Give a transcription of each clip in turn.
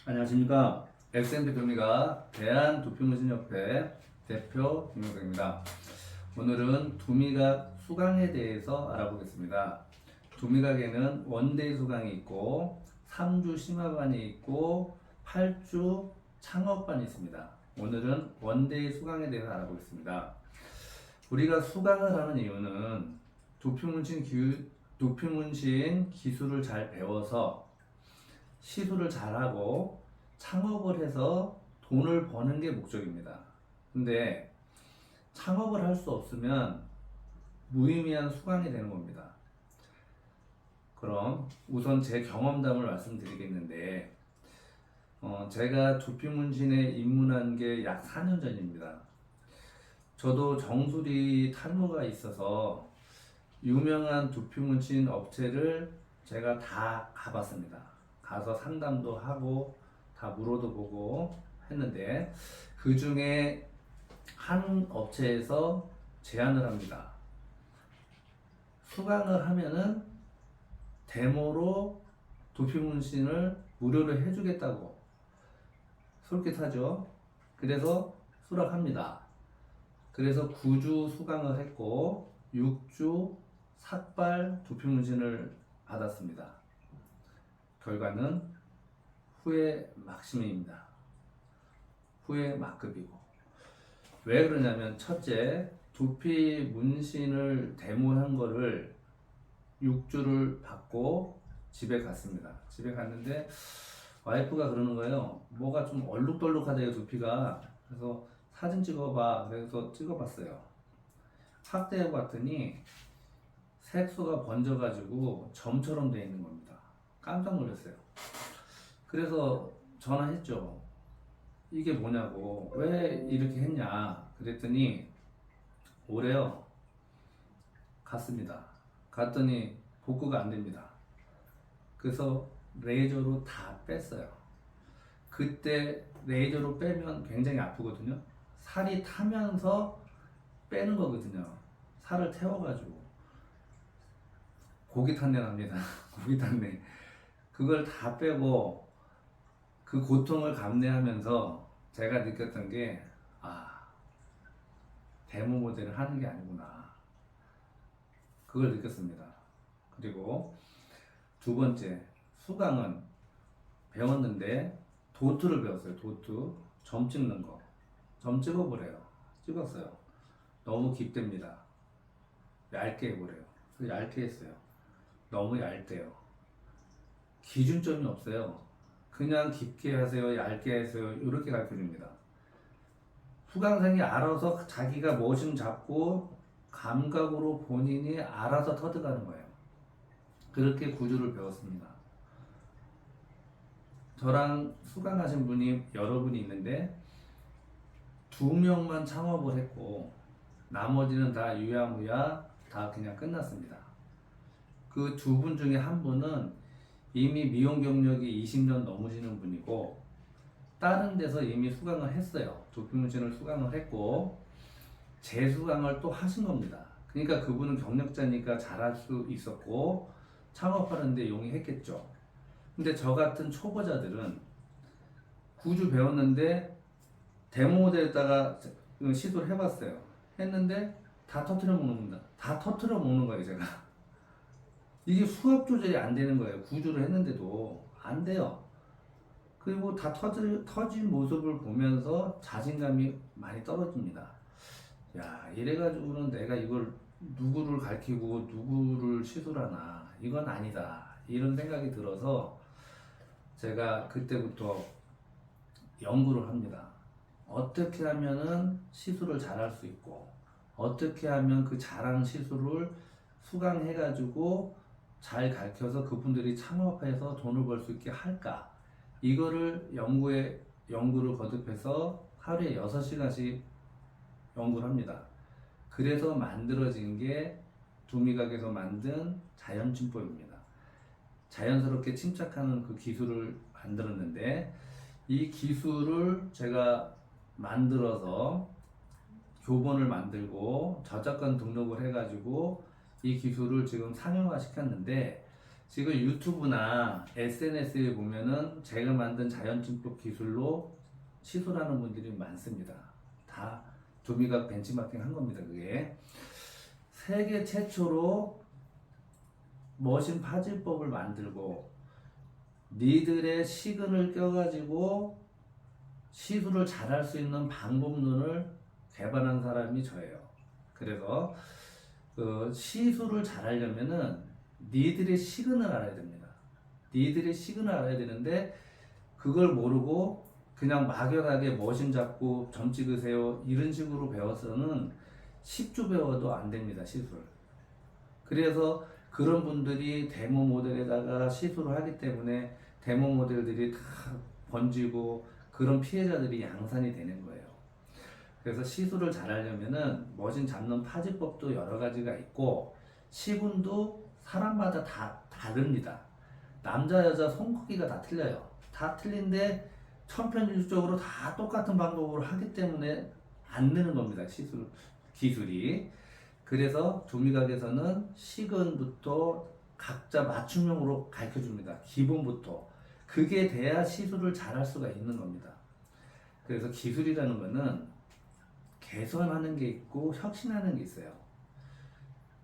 안녕하십니까. SM 대표입니다. 대한두피문신협회 대표 김용석입니다. 오늘은 두미각 수강에 대해서 알아보겠습니다. 두미각에는 원데이 수강이 있고 3주 심화반이 있고 8주 창업반이 있습니다. 오늘은 원데이 수강에 대해서 알아보겠습니다. 우리가 수강을 하는 이유는 두피문신 기술을 잘 배워서 시술을 잘하고 창업을 해서 돈을 버는 게 목적입니다. 근데 창업을 할 수 없으면 무의미한 수강이 되는 겁니다. 그럼 우선 제 경험담을 말씀드리겠는데 제가 두피문신에 입문한 게 약 4년 전입니다. 저도 정수리 탈모가 있어서 유명한 두피문신 업체를 제가 다 가봤습니다. 가서 상담도 하고 다 물어도 보고 했는데 그 중에 한 업체에서 제안을 합니다. 수강을 하면은 데모로 두피문신을 무료로 해주겠다고 솔깃하죠. 그래서 수락합니다. 그래서 9주 수강을 했고 6주 삭발 두피문신을 받았습니다. 결과는 후회 막심입니다. 후회 막급이고. 왜 그러냐면 첫째, 두피 문신을 데모한 거를 6주를 받고 집에 갔습니다. 집에 갔는데 와이프가 그러는 거예요. 뭐가 좀 얼룩덜룩하대요, 두피가. 그래서 사진 찍어봐. 그래서 찍어봤어요. 확대해 봤더니 색소가 번져가지고 점처럼 돼 있는 겁니다. 깜짝 놀랐어요. 그래서 전화했죠. 이게 뭐냐고, 왜 이렇게 했냐 그랬더니 오래요. 갔습니다. 갔더니 복구가 안 됩니다. 그래서 레이저로 다 뺐어요. 그때 레이저로 빼면 굉장히 아프거든요. 살이 타면서 빼는 거거든요. 살을 태워가지고 고기 탄내 납니다. 고기 탄내. 그걸 다 빼고 그 고통을 감내하면서 제가 느꼈던 게, 데모 모델을 하는 게 아니구나. 그걸 느꼈습니다. 그리고 두 번째, 수강은 배웠는데 도트를 배웠어요. 도트. 점 찍는 거. 점 찍어보래요. 찍었어요. 너무 깊답니다. 얇게 해보래요. 그래서 얇게 했어요. 너무 얇대요. 기준점이 없어요. 그냥 깊게 하세요, 얇게 하세요, 이렇게 가르쳐줍니다. 수강생이 알아서 자기가 머신 잡고 감각으로 본인이 알아서 터득하는 거예요. 그렇게 구조를 배웠습니다. 저랑 수강하신 분이 여러분이 있는데 2명만 창업을 했고 나머지는 다 유야무야 다 그냥 끝났습니다. 그 2분 중에 한 분은 이미 미용 경력이 20년 넘으시는 분이고 다른 데서 이미 수강을 했어요. 두피문신을 수강을 했고 재수강을 또 하신 겁니다. 그러니까 그분은 경력자니까 잘할 수 있었고 창업하는데 용이했겠죠. 근데 저 같은 초보자들은 9주 배웠는데 데모 모델에다가 시도를 해봤어요. 했는데 다 터트려 먹는 겁니다. 다 터트려 먹는 거예요, 제가. 이게 수압 조절이 안 되는 거예요. 9주를 했는데도 안 돼요. 그리고 다 터진 모습을 보면서 자신감이 많이 떨어집니다. 야, 이래가지고는 내가 이걸 누구를 가르치고 누구를 시술하나, 이건 아니다. 이런 생각이 들어서 제가 그때부터 연구를 합니다. 어떻게 하면은 시술을 잘할 수 있고, 어떻게 하면 그 잘하는 시술을 수강해가지고 잘 가르쳐서 그분들이 창업해서 돈을 벌 수 있게 할까? 이거를 연구를 거듭해서 하루에 6시간씩 연구를 합니다. 그래서 만들어진 게 두미각에서 만든 자연침법입니다. 자연스럽게 침착하는 그 기술을 만들었는데 이 기술을 제가 만들어서 교본을 만들고 저작권 등록을 해가지고 이 기술을 지금 상용화 시켰는데 지금 유튜브나 SNS에 보면은 제가 만든 자연침법 기술로 시술하는 분들이 많습니다. 다 두미각 벤치마킹 한 겁니다. 그게 세계 최초로 머신 파질법을 만들고 니들의 시근을 껴가지고 시술을 잘할 수 있는 방법론을 개발한 사람이 저예요. 그래서 그 시술을 잘하려면은 니들의 시근을 알아야 됩니다. 니들의 시근을 알아야 되는데 그걸 모르고 그냥 막연하게 머신 잡고 점 찍으세요 이런 식으로 배워서는 10주 배워도 안 됩니다. 시술. 그래서 그런 분들이 데모 모델에다가 시술을 하기 때문에 데모 모델들이 다 번지고 그런 피해자들이 양산이 되는 거예요. 그래서 시술을 잘하려면은 머신 잡는 파지법도 여러 가지가 있고 시군도 사람마다 다 다릅니다. 남자 여자 손 크기가 다 틀려요. 다 틀린데 천편일률적으로 다 똑같은 방법으로 하기 때문에 안 되는 겁니다. 시술 기술이. 그래서 조미각에서는 시근부터 각자 맞춤형으로 가르쳐 줍니다. 기본부터. 그게 돼야 시술을 잘할 수가 있는 겁니다. 그래서 기술이라는 거는 개선하는 게 있고 혁신하는 게 있어요.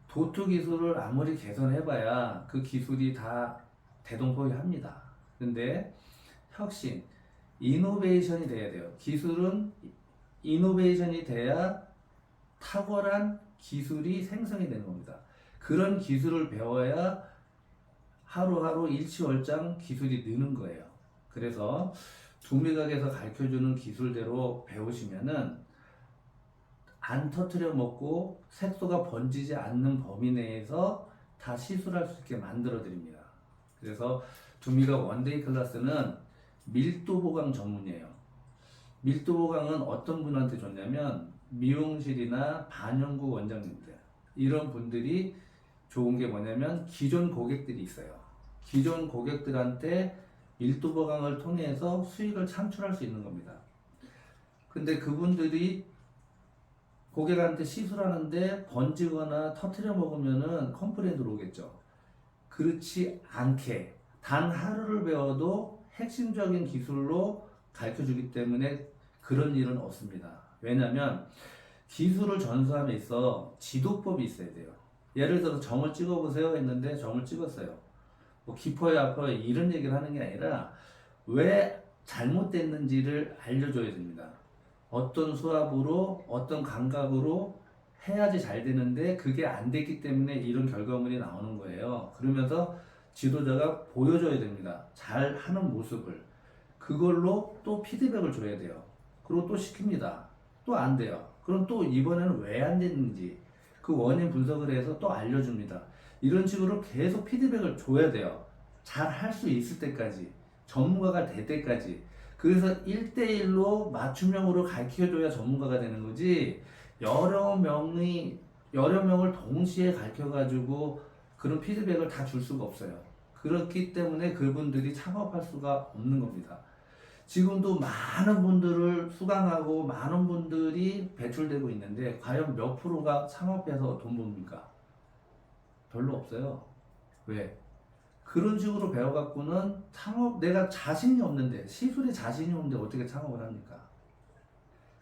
도트 기술을 아무리 개선해봐야 그 기술이 다 대동소이합니다. 근데 혁신, 이노베이션이 돼야 돼요. 기술은 이노베이션이 돼야 탁월한 기술이 생성이 되는 겁니다. 그런 기술을 배워야 하루하루 일취월장 기술이 느는 거예요. 그래서 두미각에서 가르쳐주는 기술대로 배우시면은 안 터트려 먹고 색소가 번지지 않는 범위 내에서 다 시술할 수 있게 만들어 드립니다. 그래서 두미각 원데이 클래스는 밀도 보강 전문이에요. 밀도 보강은 어떤 분한테 좋냐면 미용실이나 반영구 원장님들 이런 분들이 좋은 게 뭐냐면 기존 고객들이 있어요. 기존 고객들한테 밀도 보강을 통해서 수익을 창출할 수 있는 겁니다. 근데 그분들이 고객한테 시술하는데 번지거나 터트려 먹으면은 컴플레인 들어오겠죠. 그렇지 않게 단 하루를 배워도 핵심적인 기술로 가르쳐 주기 때문에 그런 일은 없습니다. 왜냐면 기술을 전수함에 있어 지도법이 있어야 돼요. 예를 들어서 점을 찍어보세요 했는데 점을 찍었어요. 뭐 깊어요 아파요 이런 얘기를 하는 게 아니라 왜 잘못됐는지를 알려줘야 됩니다. 어떤 수압으로 어떤 감각으로 해야지 잘 되는데 그게 안 됐기 때문에 이런 결과물이 나오는 거예요. 그러면서 지도자가 보여줘야 됩니다. 잘 하는 모습을. 그걸로 또 피드백을 줘야 돼요. 그리고 또 시킵니다. 또 안 돼요. 그럼 또 이번에는 왜 안 됐는지 그 원인 분석을 해서 또 알려줍니다. 이런 식으로 계속 피드백을 줘야 돼요. 잘 할 수 있을 때까지. 전문가가 될 때까지. 그래서 1대1로 맞춤형으로 가르쳐줘야 전문가가 되는 거지 여러 명을 동시에 가르쳐가지고 그런 피드백을 다 줄 수가 없어요. 그렇기 때문에 그분들이 창업할 수가 없는 겁니다. 지금도 많은 분들을 수강하고 많은 분들이 배출되고 있는데 과연 몇 프로가 창업해서 돈 법니까? 별로 없어요. 왜? 그런 식으로 배워갖고는 창업, 내가 자신이 없는데, 시술에 자신이 없는데 어떻게 창업을 합니까?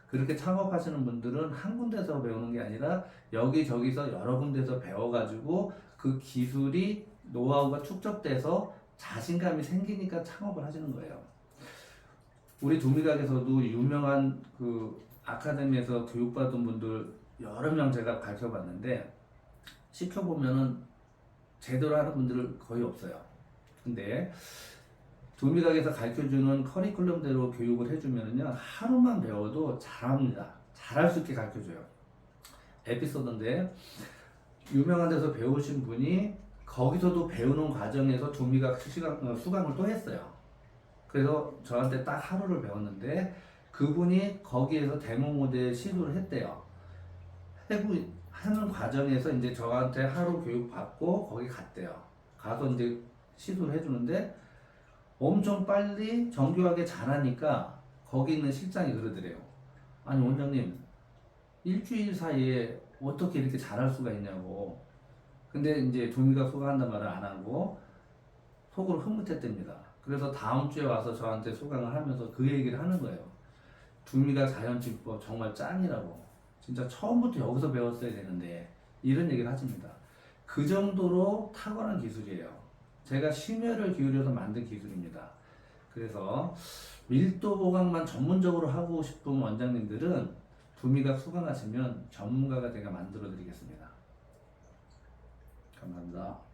그렇게 창업하시는 분들은 한 군데서 배우는 게 아니라 여기저기서 여러 군데서 배워가지고 그 기술이 노하우가 축적돼서 자신감이 생기니까 창업을 하시는 거예요. 우리 두미각에서도 유명한 그 아카데미에서 교육받은 분들 여러 명 제가 가르쳐 봤는데 시켜보면은 제대로 하는 분들은 거의 없어요. 근데 두미각에서 가르쳐주는 커리큘럼대로 교육을 해주면요 하루만 배워도 잘합니다. 잘할 수 있게 가르쳐줘요. 에피소드인데 유명한 데서 배우신 분이 거기서도 배우는 과정에서 두미각 수강을 또 했어요. 그래서 저한테 딱 하루를 배웠는데 그분이 거기에서 데모 모델 시도를 했대요. 하는 과정에서 이제 저한테 하루 교육 받고 거기 갔대요. 가서 이제 시도를 해주는데 엄청 빨리 정교하게 잘하니까 거기 있는 실장이 그러더래요. 아니 원장님 일주일 사이에 어떻게 이렇게 잘할 수가 있냐고. 근데 이제 두미각 수강한단 말을 안 하고 속으로 흐뭇했답니다. 그래서 다음 주에 와서 저한테 소강을 하면서 그 얘기를 하는 거예요. 두미가 자연치유법 정말 짱이라고. 진짜 처음부터 여기서 배웠어야 되는데 이런 얘기를 하십니다. 그 정도로 탁월한 기술이에요. 제가 심혈을 기울여서 만든 기술입니다. 그래서 밀도 보강만 전문적으로 하고 싶은 원장님들은 두미각 수강하시면 전문가가 제가 만들어 드리겠습니다. 감사합니다.